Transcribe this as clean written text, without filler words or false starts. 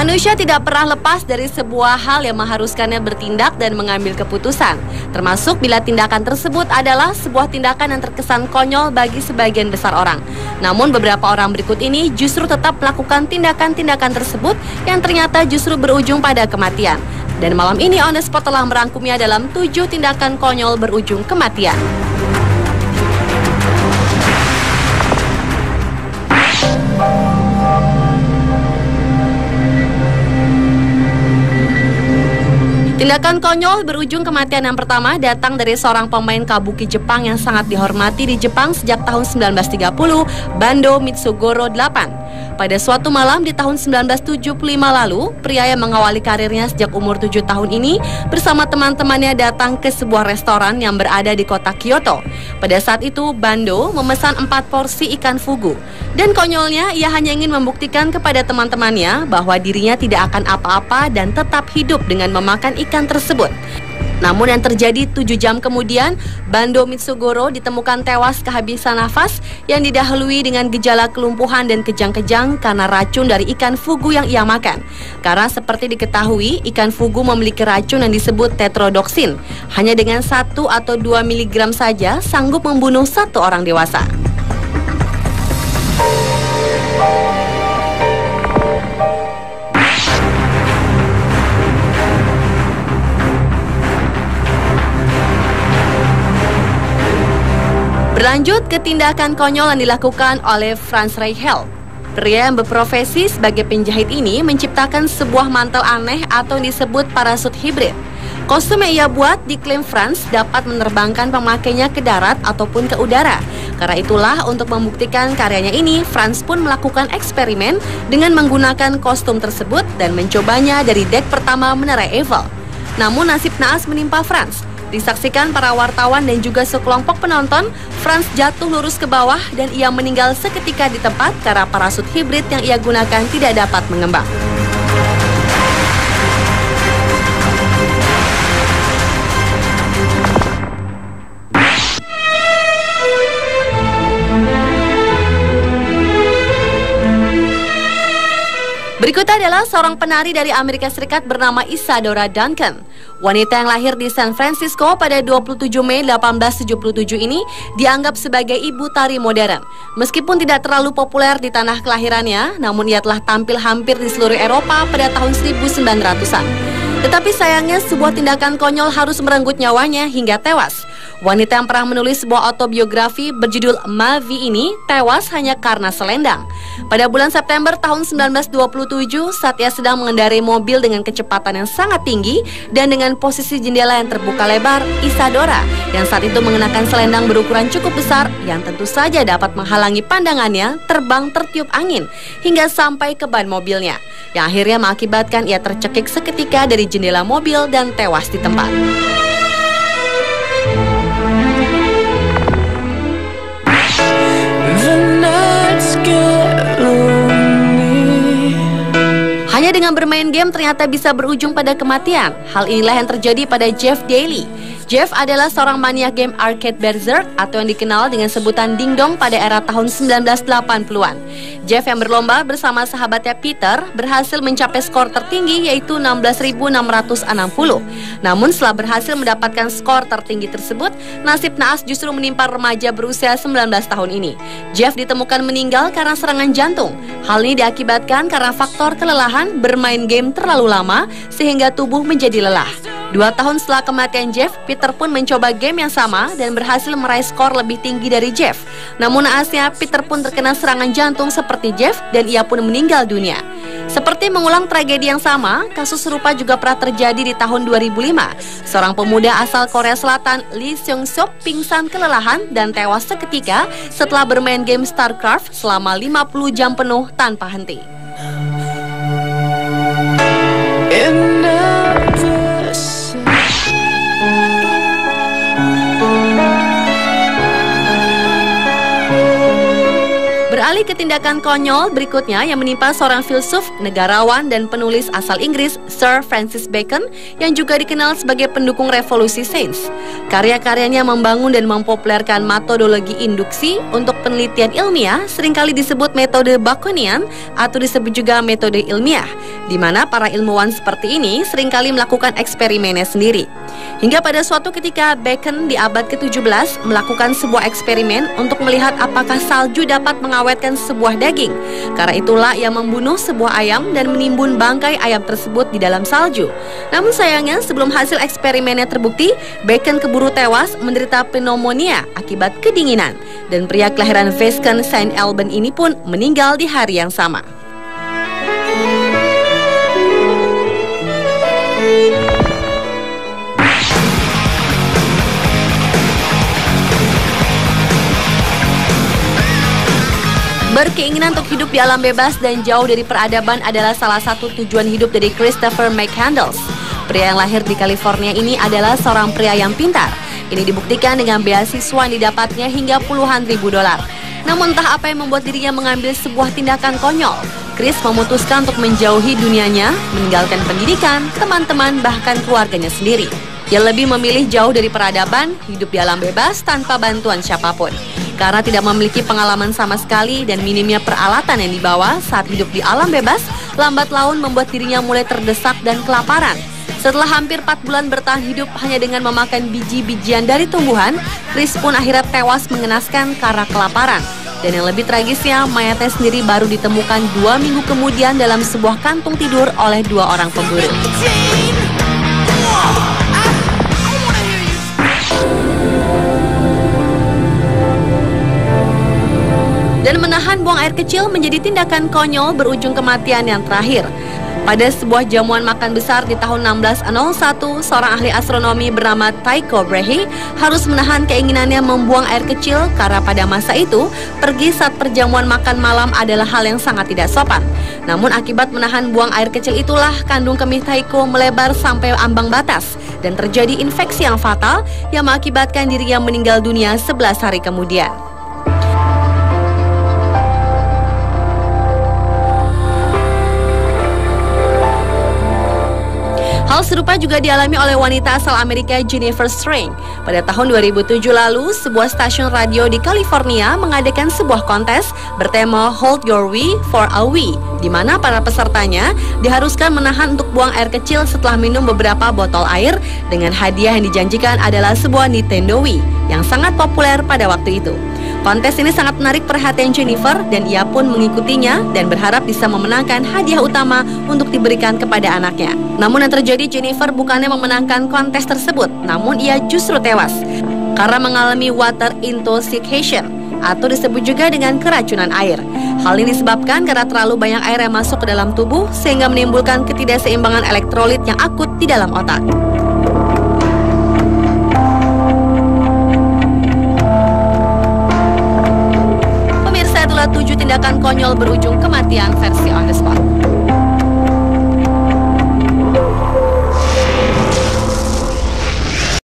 Manusia tidak pernah lepas dari sebuah hal yang mengharuskannya bertindak dan mengambil keputusan, termasuk bila tindakan tersebut adalah sebuah tindakan yang terkesan konyol bagi sebagian besar orang. Namun beberapa orang berikut ini justru tetap melakukan tindakan-tindakan tersebut yang ternyata justru berujung pada kematian. Dan malam ini On The Spot telah merangkumnya dalam 7 tindakan konyol berujung kematian. Tindakan konyol berujung kematian yang pertama datang dari seorang pemain kabuki Jepang yang sangat dihormati di Jepang sejak tahun 1930, Bando Mitsugoro 8. Pada suatu malam di tahun 1975 lalu, pria yang mengawali karirnya sejak umur 7 tahun ini bersama teman-temannya datang ke sebuah restoran yang berada di kota Kyoto. Pada saat itu, Bando memesan 4 porsi ikan fugu. Dan konyolnya, ia hanya ingin membuktikan kepada teman-temannya bahwa dirinya tidak akan apa-apa dan tetap hidup dengan memakan ikan tersebut. Namun yang terjadi 7 jam kemudian, Bando Mitsugoro ditemukan tewas kehabisan nafas yang didahului dengan gejala kelumpuhan dan kejang-kejang karena racun dari ikan fugu yang ia makan. Karena seperti diketahui, ikan fugu memiliki racun yang disebut tetrodoksin. Hanya dengan 1 atau 2 mg saja sanggup membunuh 1 orang dewasa. Berlanjut ke tindakan konyol yang dilakukan oleh Franz Reichel. Pria yang berprofesi sebagai penjahit ini menciptakan sebuah mantel aneh atau yang disebut parasut hibrid. Kostum yang ia buat diklaim Franz dapat menerbangkan pemakainya ke darat ataupun ke udara. Karena itulah untuk membuktikan karyanya ini, Franz pun melakukan eksperimen dengan menggunakan kostum tersebut dan mencobanya dari dek pertama Menara Eiffel. Namun nasib naas menimpa Franz. Disaksikan para wartawan dan juga sekelompok penonton, Franz jatuh lurus ke bawah dan ia meninggal seketika di tempat karena parasut hibrid yang ia gunakan tidak dapat mengembang. Berikutnya adalah seorang penari dari Amerika Serikat bernama Isadora Duncan. Wanita yang lahir di San Francisco pada 27 Mei 1877 ini dianggap sebagai ibu tari modern. Meskipun tidak terlalu populer di tanah kelahirannya, namun ia telah tampil hampir di seluruh Eropa pada tahun 1900-an. Tetapi sayangnya sebuah tindakan konyol harus merenggut nyawanya hingga tewas. Wanita yang pernah menulis sebuah autobiografi berjudul Mavi ini tewas hanya karena selendang. Pada bulan September tahun 1927 saat ia sedang mengendarai mobil dengan kecepatan yang sangat tinggi dan dengan posisi jendela yang terbuka lebar, Isadora yang saat itu mengenakan selendang berukuran cukup besar yang tentu saja dapat menghalangi pandangannya terbang tertiup angin hingga sampai ke ban mobilnya, yang akhirnya mengakibatkan ia tercekik seketika dari jendela mobil dan tewas di tempat. Hanya dengan bermain game ternyata bisa berujung pada kematian. Hal inilah yang terjadi pada Jeff Daly. Jeff adalah seorang maniak game arcade berserk atau yang dikenal dengan sebutan dingdong pada era tahun 1980-an. Jeff yang berlomba bersama sahabatnya Peter berhasil mencapai skor tertinggi yaitu 16.660. Namun setelah berhasil mendapatkan skor tertinggi tersebut, nasib naas justru menimpa remaja berusia 19 tahun ini. Jeff ditemukan meninggal karena serangan jantung. Hal ini diakibatkan karena faktor kelelahan bermain game terlalu lama sehingga tubuh menjadi lelah. 2 tahun setelah kematian Jeff, Peter pun mencoba game yang sama dan berhasil meraih skor lebih tinggi dari Jeff. Namun naasnya, Peter pun terkena serangan jantung seperti Jeff dan ia pun meninggal dunia. Seperti mengulang tragedi yang sama, kasus serupa juga pernah terjadi di tahun 2005. Seorang pemuda asal Korea Selatan, Lee Seung-sop, pingsan kelelahan dan tewas seketika setelah bermain game StarCraft selama 50 jam penuh tanpa henti. Beralih ke tindakan konyol berikutnya yang menimpa seorang filsuf, negarawan, dan penulis asal Inggris, Sir Francis Bacon, yang juga dikenal sebagai pendukung revolusi sains. Karya-karyanya membangun dan mempopulerkan metodologi induksi untuk penelitian ilmiah, seringkali disebut metode Baconian atau disebut juga metode ilmiah, di mana para ilmuwan seperti ini seringkali melakukan eksperimennya sendiri. Hingga pada suatu ketika Bacon di abad ke-17 melakukan sebuah eksperimen untuk melihat apakah salju dapat mengawetkan sebuah daging. Karena itulah ia membunuh sebuah ayam dan menimbun bangkai ayam tersebut di dalam salju. Namun sayangnya sebelum hasil eksperimennya terbukti, Bacon keburu tewas menderita pneumonia akibat kedinginan. Dan pria kelahiran Vescon, Saint Alban ini pun meninggal di hari yang sama. Berkeinginan untuk hidup di alam bebas dan jauh dari peradaban adalah salah satu tujuan hidup dari Christopher McCandless. Pria yang lahir di California ini adalah seorang pria yang pintar. Ini dibuktikan dengan beasiswa yang didapatnya hingga puluhan ribu dolar. Namun entah apa yang membuat dirinya mengambil sebuah tindakan konyol. Chris memutuskan untuk menjauhi dunianya, meninggalkan pendidikan, teman-teman, bahkan keluarganya sendiri. Ia lebih memilih jauh dari peradaban, hidup di alam bebas tanpa bantuan siapapun. Karena tidak memiliki pengalaman sama sekali dan minimnya peralatan yang dibawa saat hidup di alam bebas, lambat laun membuat dirinya mulai terdesak dan kelaparan. Setelah hampir 4 bulan bertahan hidup hanya dengan memakan biji-bijian dari tumbuhan, Chris pun akhirnya tewas mengenaskan karena kelaparan. Dan yang lebih tragisnya, mayatnya sendiri baru ditemukan 2 minggu kemudian dalam sebuah kantung tidur oleh 2 orang pemburu. Dan menahan buang air kecil menjadi tindakan konyol berujung kematian yang terakhir. Pada sebuah jamuan makan besar di tahun 1601, seorang ahli astronomi bernama Tycho Brahe harus menahan keinginannya membuang air kecil karena pada masa itu, pergi saat perjamuan makan malam adalah hal yang sangat tidak sopan. Namun akibat menahan buang air kecil itulah kandung kemih Tycho melebar sampai ambang batas dan terjadi infeksi yang fatal yang mengakibatkan dirinya meninggal dunia 11 hari kemudian. Hal serupa juga dialami oleh wanita asal Amerika Jennifer Strange. Pada tahun 2007 lalu, sebuah stasiun radio di California mengadakan sebuah kontes bertema Hold Your Wee for a Wee, di mana para pesertanya diharuskan menahan untuk buang air kecil setelah minum beberapa botol air, dengan hadiah yang dijanjikan adalah sebuah Nintendo Wii yang sangat populer pada waktu itu. Kontes ini sangat menarik perhatian Jennifer dan ia pun mengikutinya dan berharap bisa memenangkan hadiah utama untuk diberikan kepada anaknya. Namun yang terjadi, Jennifer bukannya memenangkan kontes tersebut, namun ia justru tewas karena mengalami water intoxication atau disebut juga dengan keracunan air. Hal ini disebabkan karena terlalu banyak air yang masuk ke dalam tubuh sehingga menimbulkan ketidakseimbangan elektrolit yang akut di dalam otak. Itulah 7 tindakan konyol berujung kematian versi On The